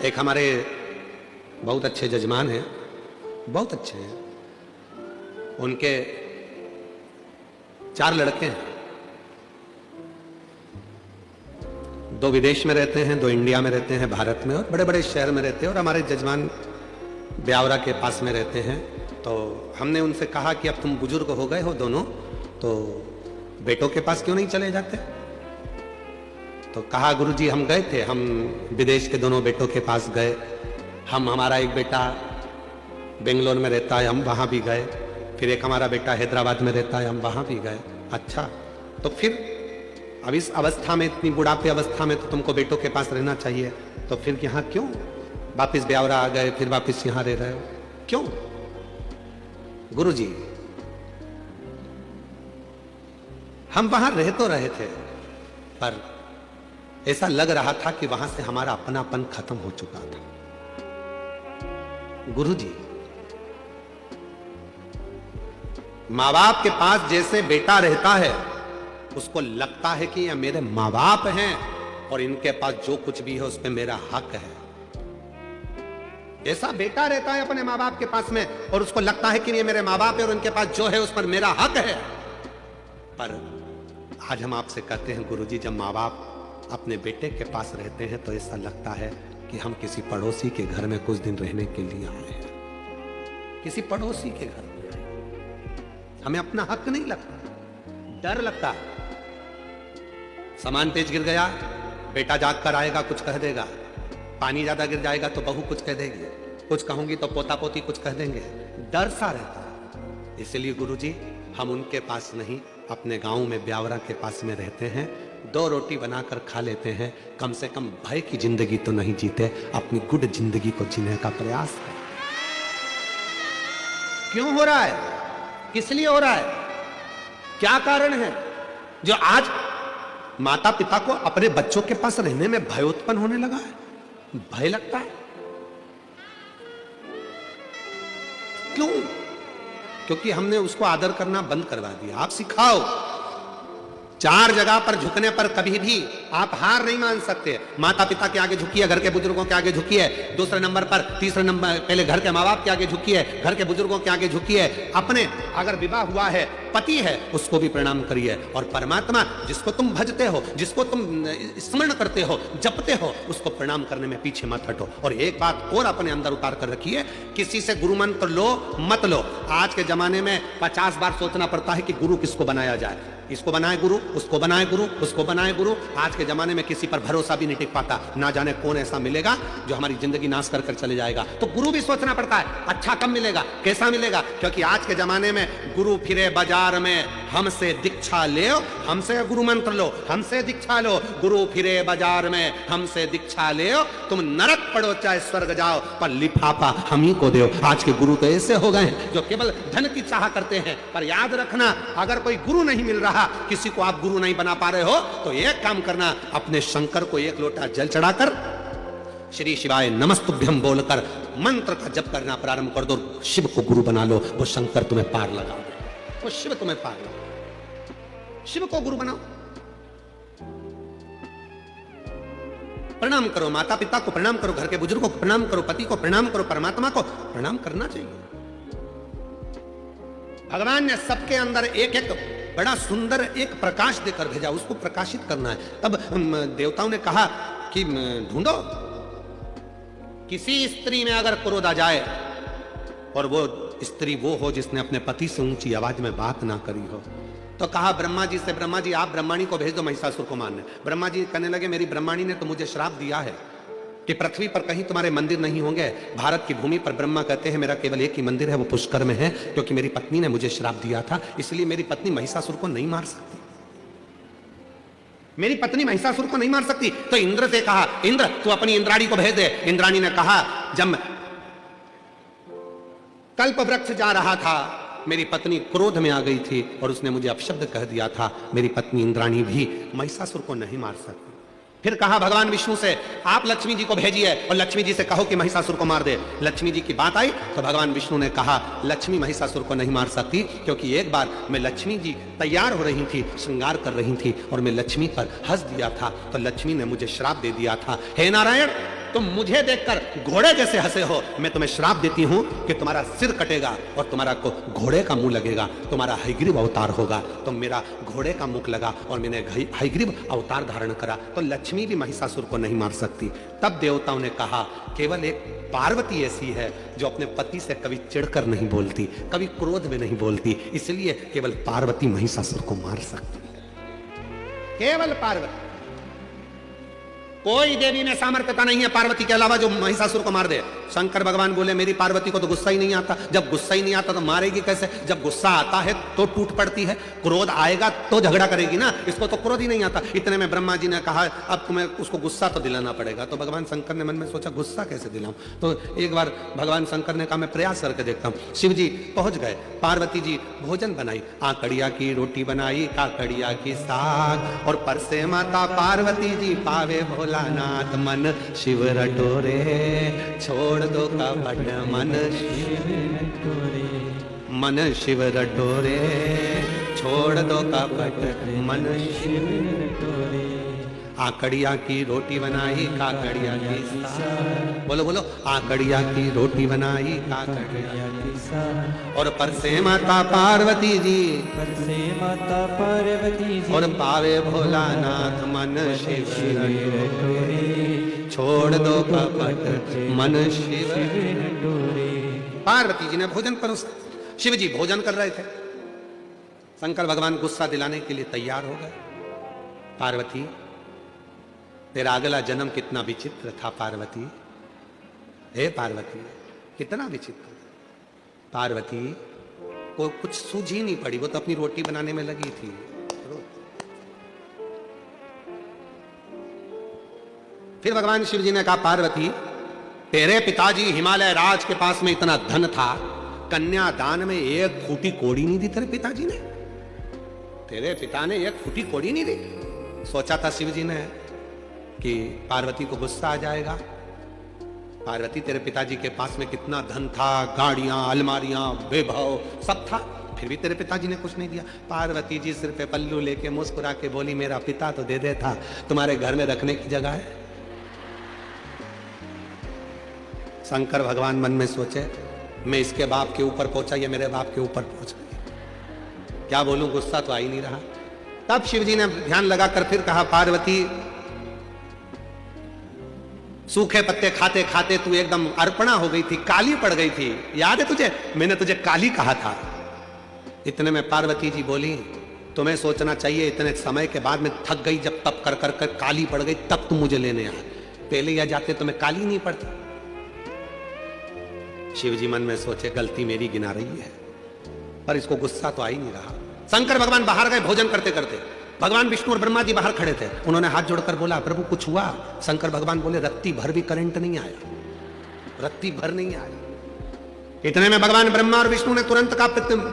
एक हमारे बहुत अच्छे जजमान हैं, बहुत अच्छे हैं, उनके 4 लड़के हैं। 2 विदेश में रहते हैं, 2 इंडिया में रहते हैं, भारत में, और बड़े बड़े शहर में रहते हैं। और हमारे जजमान ब्यावरा के पास में रहते हैं। तो हमने उनसे कहा कि अब तुम बुजुर्ग हो गए हो दोनों, तो बेटों के पास क्यों नहीं चले जाते? तो कहा गुरुजी हम गए थे, हम विदेश के दोनों बेटों के पास गए। हमारा एक बेटा बेंगलोर में रहता है, हम वहां भी गए। फिर एक हमारा बेटा हैदराबाद में रहता है, हम वहां भी गए। अच्छा, तो फिर अब इस अवस्था में, इतनी बुढ़ापे अवस्था में तो तुमको बेटों के पास रहना चाहिए, तो फिर यहाँ क्यों वापिस ब्यावरा आ गए, फिर वापिस यहाँ रह रहे हो क्यों? गुरुजी हम वहां रह तो रहे थे, पर ऐसा लग रहा था कि वहां से हमारा अपनापन खत्म हो चुका था। गुरुजी, मां बाप के पास जैसे बेटा रहता है, उसको लगता है कि ये मेरे मां बाप हैं और इनके पास जो कुछ भी है उस पर मेरा हक है। ऐसा बेटा रहता है अपने मां बाप के पास में और उसको लगता है कि ये मेरे मां बाप है और उनके पास जो है उस पर मेरा हक है। पर आज हम आपसे कहते हैं गुरुजी, जब मां बाप अपने बेटे के पास रहते हैं तो ऐसा लगता है कि हम किसी पड़ोसी के घर में कुछ दिन रहने के लिए आए हैं, किसी पड़ोसी के घर में। हमें अपना हक नहीं लगता, डर लगता। सामान तेज गिर गया, बेटा जाग कर आएगा, कुछ कह देगा। पानी ज्यादा गिर जाएगा तो बहू कुछ कह देगी, कुछ कहूंगी तो पोता पोती कुछ कह देंगे। डर सा रहता है। इसलिए गुरुजी हम उनके पास नहीं, अपने गांव में ब्यावरा के पास में रहते हैं। 2 रोटी बनाकर खा लेते हैं। कम से कम भय की जिंदगी तो नहीं जीते, अपनी गुड जिंदगी को जीने का प्रयास है। क्यों हो रहा है? किस लिए हो रहा है? क्या कारण है जो आज माता पिता को अपने बच्चों के पास रहने में भय उत्पन्न होने लगा है? भय लगता है क्यों? क्योंकि हमने उसको आदर करना बंद करवा दिया। आप सिखाओ, 4 जगह पर झुकने पर कभी भी आप हार नहीं मान सकते। माता पिता के आगे झुकिए, घर के बुजुर्गों के आगे झुकिए। दूसरे नंबर पर, तीसरे नंबर, पहले घर के माँ बाप के आगे झुकिए, घर के बुजुर्गों के आगे झुकिए। अपने अगर विवाह हुआ है, पति है, उसको भी प्रणाम करिए। और परमात्मा जिसको तुम भजते हो, जिसको तुम स्मरण करते हो, जपते हो, उसको प्रणाम करने में पीछे मत हटो। और एक बात और अपने अंदर उतार कर रखिए, किसी से गुरु मंत्र लो मत लो। आज के जमाने में 50 बार सोचना पड़ता है कि गुरु किसको बनाया जाए। इसको बनाए गुरु, उसको बनाए गुरु, उसको बनाए गुरु। आज के जमाने में किसी पर भरोसा भी नहीं टिक पाता। ना जाने कौन ऐसा मिलेगा जो हमारी जिंदगी नाश कर कर चले जाएगा। तो गुरु भी सोचना पड़ता है, अच्छा कब मिलेगा, कैसा मिलेगा। क्योंकि आज के जमाने में गुरु फिरे बाजार में, हमसे दीक्षा ले, हमसे गुरु मंत्र लो, हमसे दीक्षा लो। गुरु फिरे बाजार में, हमसे दीक्षा ले, तुम नरक पड़ो चाहे स्वर्ग जाओ, पर लिफाफा हम ही को दो। आज के गुरु तो ऐसे हो गए जो केवल धन की चाह करते हैं। पर याद रखना, अगर कोई गुरु नहीं मिल रहा, किसी को आप गुरु नहीं बना पा रहे हो, तो एक काम करना, अपने शंकर को 1 लोटा जल चढ़ाकर श्री शिवाय नमस्तुभ्यम बोलकर मंत्र का जप करना प्रारंभ कर दो। शिव को गुरु बना लो, वो शंकर तुम्हें पार लगा दे, वो शिव तुम्हें पार लगा। शिव को गुरु बनाओ, प्रणाम करो, माता पिता को प्रणाम करो, घर के बुजुर्गों को प्रणाम करो, पति को प्रणाम करो, परमात्मा को प्रणाम करना चाहिए। भगवान ने सबके अंदर एक एक बड़ा सुंदर एक प्रकाश देकर भेजा, उसको प्रकाशित करना है। तब देवताओं ने कहा कि ढूंढो, किसी स्त्री में अगर क्रोध आ जाए और वो स्त्री वो हो जिसने अपने पति से ऊंची आवाज में बात ना करी हो, तो कहा ब्रह्मा जी से, ब्रह्मा जी आप ब्रह्माणी को भेज दो महिषासुर को मारने। ब्रह्मा जी कहने लगे, मेरी ब्रह्माणी ने तो मुझे श्राप दिया है कि पृथ्वी पर कहीं तुम्हारे मंदिर नहीं होंगे। भारत की भूमि पर ब्रह्मा कहते हैं मेरा केवल एक ही मंदिर है, वो पुष्कर में है, क्योंकि मेरी पत्नी ने मुझे श्राप दिया था, इसलिए मेरी पत्नी महिषासुर को नहीं मार सकती, मेरी पत्नी महिषासुर को नहीं मार सकती। तो इंद्र से कहा, इंद्र तू अपनी इंद्राणी को भेज दे। इंद्राणी ने कहा, जब कल्प वृक्ष जा रहा था, मेरी पत्नी क्रोध में आ गई थी और उसने मुझे अपशब्द कह दिया था, मेरी पत्नी इंद्राणी भी महिषासुर को नहीं मार सकती। फिर कहा भगवान विष्णु से, आप लक्ष्मी जी को भेजिए और लक्ष्मी जी से कहो कि महिषासुर को मार दे। लक्ष्मी जी की बात आई तो भगवान विष्णु ने कहा, लक्ष्मी महिषासुर को नहीं मार सकती, क्योंकि एक बार मैं लक्ष्मी जी तैयार हो रही थी, श्रृंगार कर रही थी और मैं लक्ष्मी पर हंस दिया था, तो लक्ष्मी ने मुझे श्राप दे दिया था, हे नारायण तुम मुझे देखकर घोड़े जैसे हंसे हो, मैं तुम्हें श्राप देती हूं कि तुम्हारा सिर कटेगा और तुम्हारा को घोड़े का मुंह लगेगा, तुम्हारा हयग्रीव अवतार होगा। तो मेरा घोड़े का मुख लगा और मैंने हयग्रीव अवतार धारण करा, तो लक्ष्मी भी महिषासुर को नहीं मार सकती। तब देवताओं ने कहा केवल एक पार्वती ऐसी है जो अपने पति से कभी चिढ़कर नहीं बोलती, कभी क्रोध में नहीं बोलती, इसलिए केवल पार्वती महिषासुर को मार सकती है। केवल पार्वती, कोई देवी में सामर्थ्यता नहीं है पार्वती के अलावा जो महिषासुर को मार दे। शंकर भगवान बोले मेरी पार्वती को तो गुस्सा ही नहीं आता, जब गुस्सा ही नहीं आता तो मारेगी कैसे? जब गुस्सा आता है तो टूट पड़ती है, क्रोध आएगा तो झगड़ा करेगी ना, इसको तो क्रोध ही नहीं आता। इतने में ब्रह्मा जी ने कहा अब तुम्हें उसको गुस्सा तो दिलाना पड़ेगा। तो भगवान शंकर ने मन में सोचा गुस्सा कैसे दिलाऊं? तो एक बार भगवान शंकर ने कहा मैं प्रयास करके देखता हूं। शिव जी पहुंच गए, पार्वती जी भोजन बनाई, आकड़िया की रोटी बनाई, काकड़िया की साग, और परसे माता पार्वती जी पावे भोलानाथ मन शिव रटोरे, छोड़ दो कपट मन शिव रटोरे, मन शिव रटोरे, छोड़ दो कपट मन शिव रटोरे। आकड़िया की रोटी बनाई, काकड़िया की साग, बोलो बोलो, आकड़िया की रोटी बनाई, काकड़िया की साग, और परसे माता पार्वती जी, परसे माता पार्वती जी, और पावे भोलानाथ मन शिव रटोरे, छोड़ दो कपट मन शिव रटोरे। पार्वती जी ने भोजन परोसा, शिव जी भोजन कर रहे थे। शंकर भगवान गुस्सा दिलाने के लिए तैयार हो गए। पार्वती तेरा अगला जन्म कितना विचित्र था पार्वती, हे पार्वती कितना विचित्र। पार्वती को कुछ सूझ ही नहीं पड़ी, वो तो अपनी रोटी बनाने में लगी थी। फिर भगवान शिव जी ने कहा पार्वती तेरे पिताजी हिमालय राज के पास में इतना धन था, कन्यादान में एक फूटी कोड़ी नहीं दी तेरे पिताजी ने, तेरे पिता ने एक फूटी कोड़ी नहीं दी। सोचा था शिव जी ने कि पार्वती को गुस्सा आ जाएगा। पार्वती तेरे पिताजी के पास में कितना धन था, गाड़ियां, अलमारियां, वैभव सब था, फिर भी तेरे पिताजी ने कुछ नहीं दिया। पार्वती जी सिर पे पल्लू लेके मुस्कुरा के बोली मेरा पिता तो दे देता, तुम्हारे घर में रखने की जगह है। शंकर भगवान मन में सोचे मैं इसके बाप के ऊपर पहुंचा, ये मेरे बाप के ऊपर पहुंच गई, क्या बोलूं, गुस्सा तो आ ही नहीं रहा। तब शिव जी ने ध्यान लगाकर फिर कहा पार्वती सूखे पत्ते खाते खाते तू एकदम अर्पणा हो गई थी, काली पड़ गई थी, याद है तुझे? मैंने तुझे काली कहा था। इतने में पार्वती जी बोली तुम्हें सोचना चाहिए, इतने समय के बाद मैं थक गई, जब तप कर कर कर काली पड़ गई तब तुम मुझे लेने आए, पहले आ जाते तो मैं काली नहीं पड़ती। शिव जी मन में सोचे गलती मेरी गिना रही है, पर इसको गुस्सा तो आ ही नहीं रहा। शंकर भगवान बाहर गए भोजन करते करते, भगवान विष्णु और ब्रह्मा जी बाहर खड़े थे। उन्होंने हाथ जोड़कर बोला प्रभु कुछ हुआ? शंकर भगवान बोले रत्ती भर भी करंट नहीं आया, रत्ती भर नहीं आया। इतने में भगवान ब्रह्मा और विष्णु ने तुरंत कहा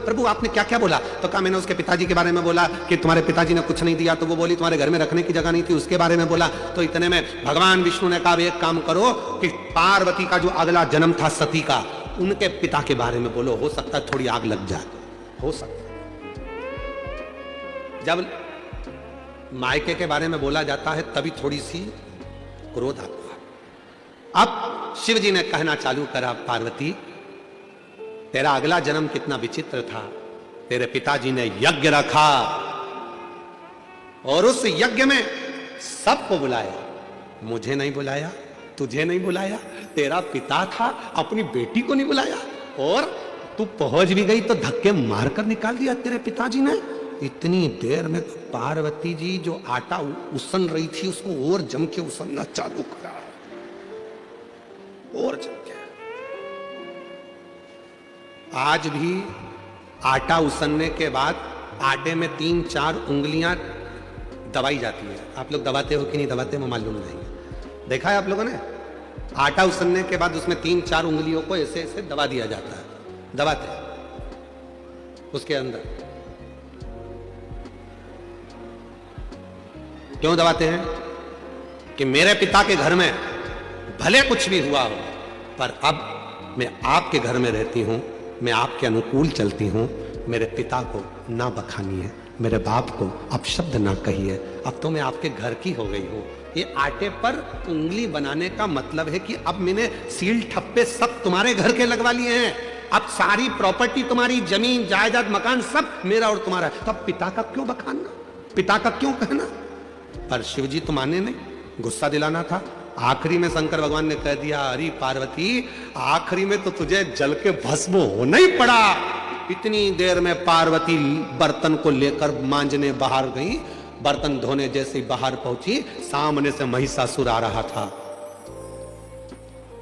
प्रभु आपने क्या क्या बोला? तो कहा मैंने उसके पिताजी के बारे में बोला कि तुम्हारे पिताजी ने कुछ नहीं दिया, तो वो बोली तुम्हारे घर में रखने की जगह नहीं थी, उसके बारे में बोला। तो इतने में भगवान विष्णु ने कहा एक काम करो कि पार्वती का जो अगला जन्म था सती का, उनके पिता के बारे में बोलो, हो सकता है थोड़ी आग लग जाए, हो सकता। जब मायके के बारे में बोला जाता है तभी थोड़ी सी क्रोध आता है। अब शिव जी ने कहना चालू करा पार्वती तेरा अगला जन्म कितना विचित्र था, तेरे पिताजी ने यज्ञ रखा और उस यज्ञ में सबको बुलाया, मुझे नहीं बुलाया, तुझे नहीं बुलाया, तेरा पिता था अपनी बेटी को नहीं बुलाया, और तू पहुंच भी गई तो धक्के मारकर निकाल दिया तेरे पिताजी ने। इतनी देर में पार्वती जी जो आटा उसन रही थी उसको और जम के उसनना चालू करा, और जम के। आज भी आटा उसनने के बाद आटे में 3-4 उंगलियां दबाई जाती है। आप लोग दबाते हो कि नहीं दबाते वो मालूम नहीं, देखा है आप लोगों ने? आटा उसनने के बाद उसमें 3-4 उंगलियों को ऐसे ऐसे दबा दिया जाता है, दबाते उसके अंदर। क्यों दबाते हैं? कि मेरे पिता के घर में भले कुछ भी हुआ हो, पर अब मैं आपके घर में रहती हूं, मैं आपके अनुकूल चलती हूं, मेरे पिता को ना बखानिए, मेरे बाप को अपशब्द ना कहिए, अब तो मैं आपके घर की हो गई हूं, ये आटे पर उंगली बनाने का मतलब है कि अब मैंने सील ठप्पे सब तुम्हारे घर के लगवा लिए हैं, अब सारी प्रॉपर्टी तुम्हारी, जमीन जायदाद मकान सब मेरा और तुम्हारा है। तो अब पिता का क्यों बखानना, पिता का क्यों कहना? पर शिव जी तो माने नहीं, गुस्सा दिलाना था। आखिरी में शंकर भगवान ने कह दिया, अरे पार्वती आखिरी में तो तुझे जल के भस्म होना ही पड़ा। इतनी देर में पार्वती बर्तन को लेकर मांजने बाहर गई, बर्तन धोने जैसे ही बाहर पहुंची, सामने से महिषासुर आ रहा था।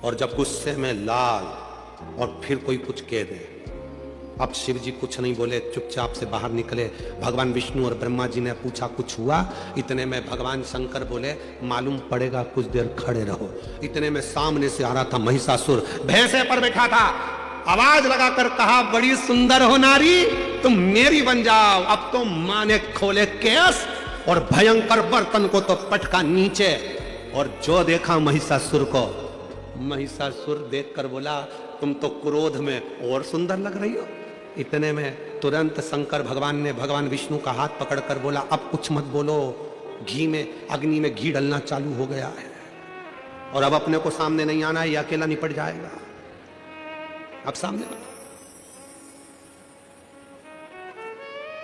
और जब गुस्से में लाल और फिर कोई कुछ कह दे, अब शिव जी कुछ नहीं बोले, चुपचाप से बाहर निकले। भगवान विष्णु और ब्रह्मा जी ने पूछा कुछ हुआ? इतने में भगवान शंकर बोले, मालूम पड़ेगा, कुछ देर खड़े रहो। इतने में सामने से आ रहा था महिषासुर, भैंसे पर बैठा था, आवाज लगाकर कहा, बड़ी सुंदर हो नारी, तुम मेरी बन जाओ। अब तो मां ने खोले केस और भयंकर बर्तन को तो पटका नीचे, और जो देखा महिषासुर को, महिषासुर देखकर बोला, तुम तो क्रोध में और सुंदर लग रही हो। इतने में तुरंत शंकर भगवान ने भगवान विष्णु का हाथ पकड़कर बोला, अब कुछ मत बोलो, घी में, अग्नि में घी डलना चालू हो गया है, और अब अपने को सामने नहीं आना है, ये अकेला निपट जाएगा। अब सामने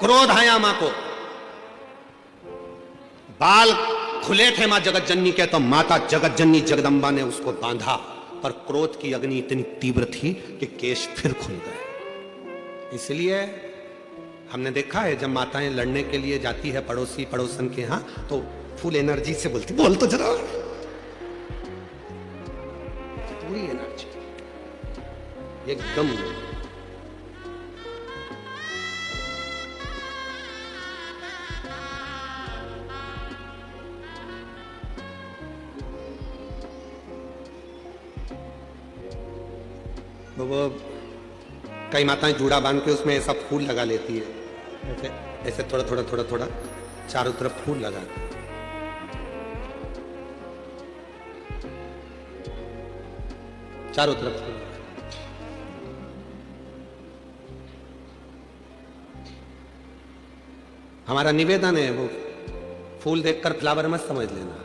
क्रोध आया मां को, बाल खुले थे मां जगत जननी के, तो माता जगत जननी जगदम्बा ने उसको बांधा, पर क्रोध की अग्नि इतनी तीव्र थी कि केश फिर खुल गए। इसलिए हमने देखा है, जब माताएं लड़ने के लिए जाती है पड़ोसी पड़ोसन के यहां, तो फुल एनर्जी से बोलती, बोल तो जरा, पूरी एनर्जी एकदम। वो कई माताएं जूड़ा बांध के उसमें ऐसा फूल लगा लेती है, ऐसे ऐसे थोड़ा थोड़ा थोड़ा थोड़ा चारों तरफ फूल लगा, चारों तरफ फूल। हमारा निवेदन है, वो फूल देखकर फ्लावर मत समझ लेना।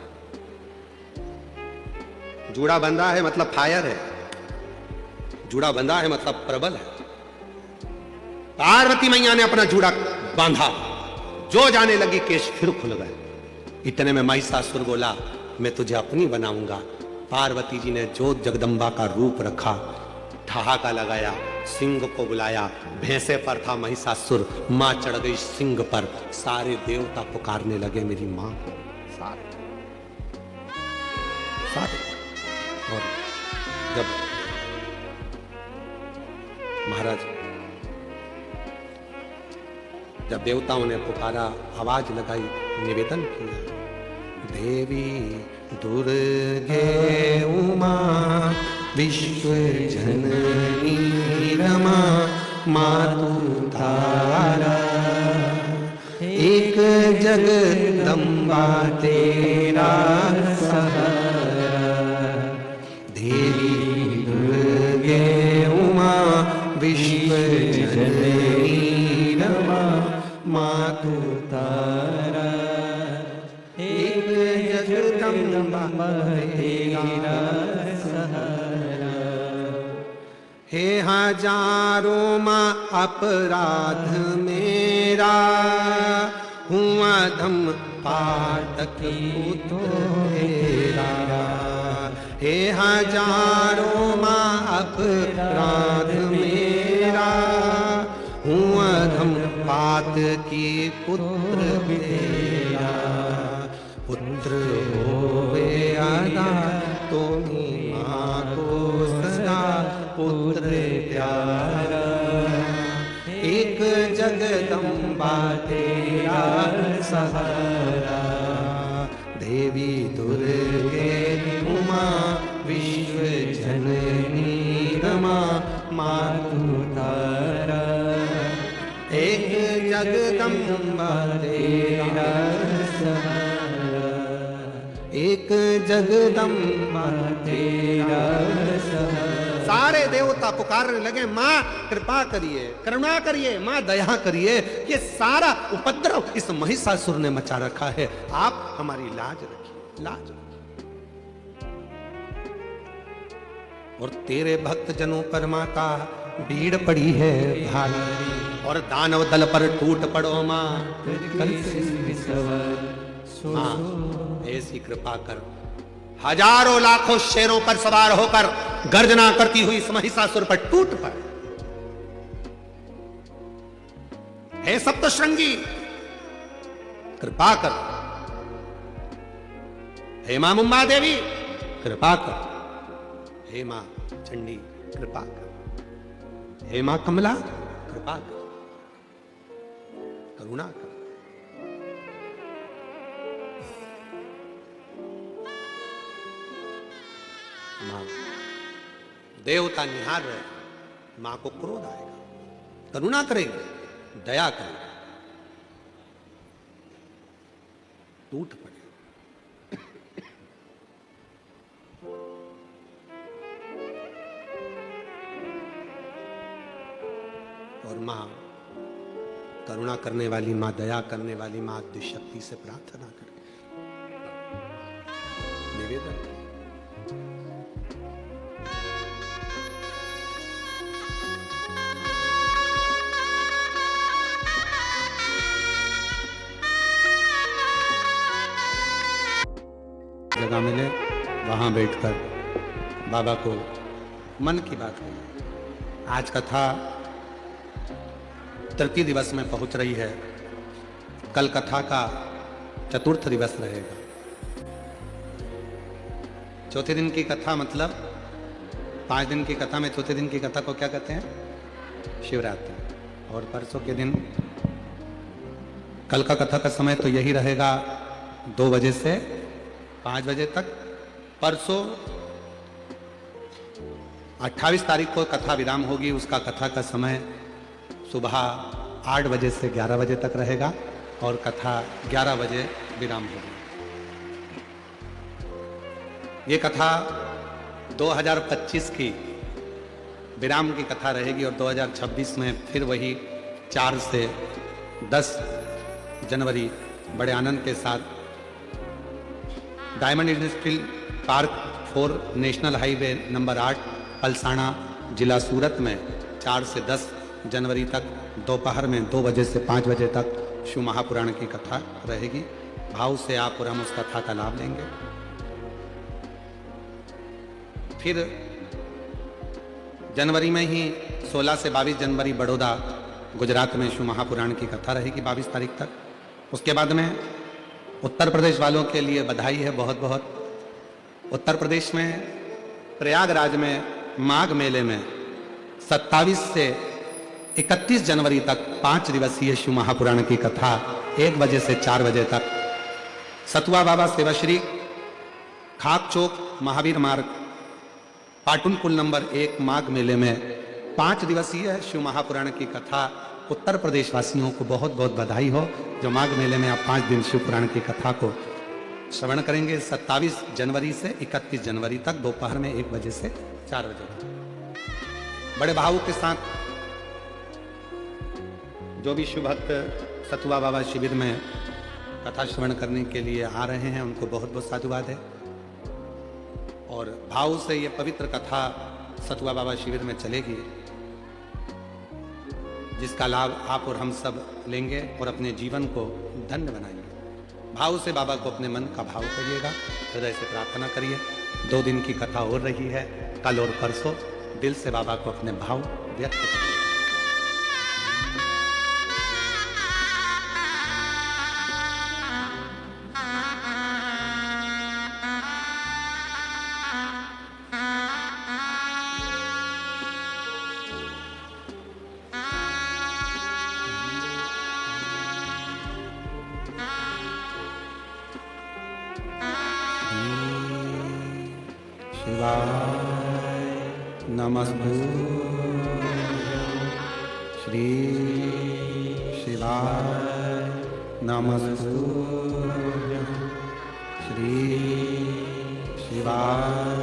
जूड़ा बंधा है मतलब फायर है, जूड़ा बंधा है मतलब प्रबल है। पार्वती मैया ने अपना जूड़ा बांधा, जो जाने लगी केश फिर खुल गए। इतने में महिषासुर बोला, मैं तुझे अपनी बनाऊंगा। पार्वती जी ने जो जगदम्बा का रूप रखा, ठहाका लगाया, सिंह को बुलाया, भैंसे पर था महिषासुर, मां चढ़ गई सिंह पर। सारे देवता पुकारने लगे मेरी मां को, सारे सारे। और जब महाराज, जब देवताओं ने पुकारा, आवाज लगाई, निवेदन किया, देवी दुर्गे उमा विश्व जननी रमा मातु तारा, एक जगदम्बा तेरा सहारा। देवी दुर्गे उमा विश्व जननी रमा मातु तारा, एक जगदम्बा तेरा सहारा। हे हजारों मां अपराध मेरा, हुआ धम पातक तो तेरा। हे हजारों मां अपराध मेरा, हुआ धम पात की पुत्र तेरा। पुत्र होवे अदा तुम्हीं मां को सदा पुत्र प्यारा। एक जगदम्बा तेरा सहारा, देवी दुर्गे उमा विश्व जननी रमा मातु तारा। एक जगदम्बा तेरा सहारा, एक जगदम्बा तेरा सहारा। सारे देवता पुकारने लगे, मां कृपा करिए, करुणा करिए, मां दया करिए, ये सारा उपद्रव इस महिषासुर ने मचा रखा है, आप हमारी लाज रखिए। लाज। और तेरे भक्त जनों पर माता भीड़ पड़ी है भारी, और दानव दल पर टूट पड़ो माँ, माँ ऐसी कृपा कर। हजारों लाखों शेरों पर सवार होकर गर्जना करती हुई इस महिषासुर पर टूट पड़। हे सप्तशृंगी कृपा कर, हे मां मुंबा देवी कृपा कर, हे मां चंडी कृपा कर, हे मां कमला कृपा कर, करुणा कर। मां देवता निहार रहे, मां को क्रोध आएगा, करुणा करेंगे, दया करेंगे, टूट पड़े। और मां करुणा करने वाली मां, दया करने वाली मां आद्य शक्ति से प्रार्थना करे, निवेदन। जगह मिले वहां बैठकर बाबा को मन की बात करें। आज कथा तृतीय दिवस में पहुंच रही है, कल कथा का चतुर्थ दिवस रहेगा। चौथे दिन की कथा मतलब 5 दिन की कथा में चौथे दिन की कथा को क्या कहते हैं? शिवरात्रि। और परसों के दिन कल का कथा का समय तो यही रहेगा 2 बजे से 5 बजे तक। परसों 28 तारीख को कथा विराम होगी, उसका कथा का समय सुबह 8 बजे से 11 बजे तक रहेगा और कथा 11 बजे विराम होगी। ये कथा 2025 की विराम की कथा रहेगी और 2026 में फिर वही 4 से 10 जनवरी बड़े आनंद के साथ diamond industrial park 4 national highway number 8 Palsana जिला सूरत में 4 से 10 जनवरी तक दोपहर में 2 बजे से 5 बजे तक शिव महापुराण की कथा रहेगी। भाव से आप और हम उस कथा का लाभ लेंगे। फिर जनवरी में ही 16 से 22 जनवरी बड़ौदा गुजरात में शिव महापुराण की कथा रहेगी 22 तारीख तक। उसके बाद में उत्तर प्रदेश वालों के लिए बधाई है बहुत बहुत। उत्तर प्रदेश में प्रयागराज में माघ मेले में 27 से 31 जनवरी तक 5 दिवसीय शिव महापुराण की कथा 1 बजे से 4 बजे तक सतुआ बाबा सेवाश्री खाक चौक महावीर मार्ग पाटुन पुल नंबर 1 माघ मेले में 5 दिवसीय शिव महापुराण की कथा। उत्तर प्रदेश वासियों को बहुत बहुत बधाई हो जो माघ मेले में आप 5 दिन शिव पुराण की कथा को श्रवण करेंगे। 27 जनवरी से 31 जनवरी तक दोपहर में 1 बजे से 4 बजे तक। बड़े भाव के साथ जो भी शिव भक्त सतुआ बाबा शिविर में कथा श्रवण करने के लिए आ रहे हैं उनको बहुत बहुत साधुवाद है। और भाव से ये पवित्र कथा सतुआ बाबा शिविर में चलेगी, जिसका लाभ आप और हम सब लेंगे और अपने जीवन को धन्य बनाएंगे। भाव से बाबा को अपने मन का भाव करिएगा, हृदय से प्रार्थना करिए। 2 दिन की कथा हो रही है, कल और परसों दिल से बाबा को अपने भाव व्यक्त करिए। शिवाय नमस्तुभ्यं श्री शिवाय नमस्तुभ्यं श्री शिवाय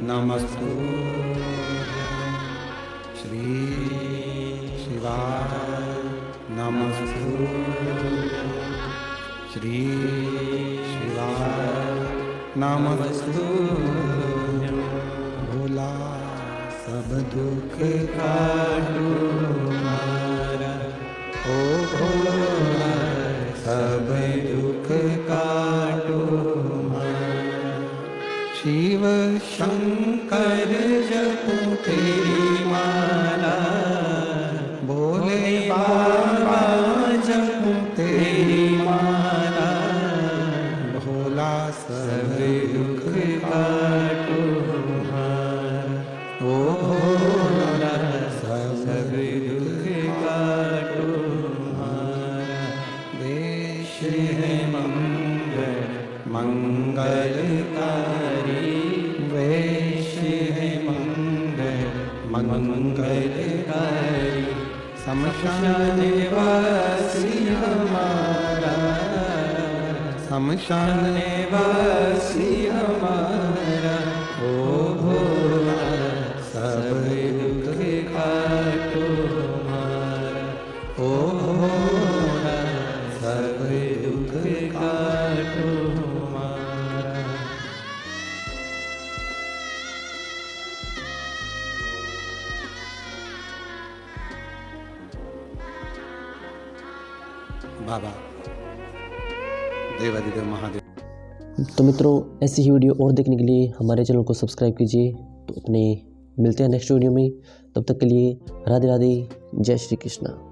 नमस्तुभ्यं श्री शिवाय नमस्तुभ्यं श्री शिवाय नमस्तुभ्यं भोला सब दुख काटो हमारा। ओ भोला सब दुख काटो हमारा। शिव शंकर जपो तेरी माला, भोले बाबा जपो तेरी माला। भोला सब दुख काटो हमारा। ओ भोला सब दुख काटो हमारा। देश है मंगलकारी, वेश है मंगलकारी। शमशान वासी हमारा, शमशान वासी हमारा। ओ भोला सब दुख काटो हमारा। ओ भोला सब दुख काटो हमारा। बाबा देवाधिदेव महादेव। तो मित्रों, ऐसी ही वीडियो और देखने के लिए हमारे चैनल को सब्सक्राइब कीजिए। तो अपने मिलते हैं नेक्स्ट वीडियो में, तब तक के लिए राधे राधे, जय श्री कृष्णा।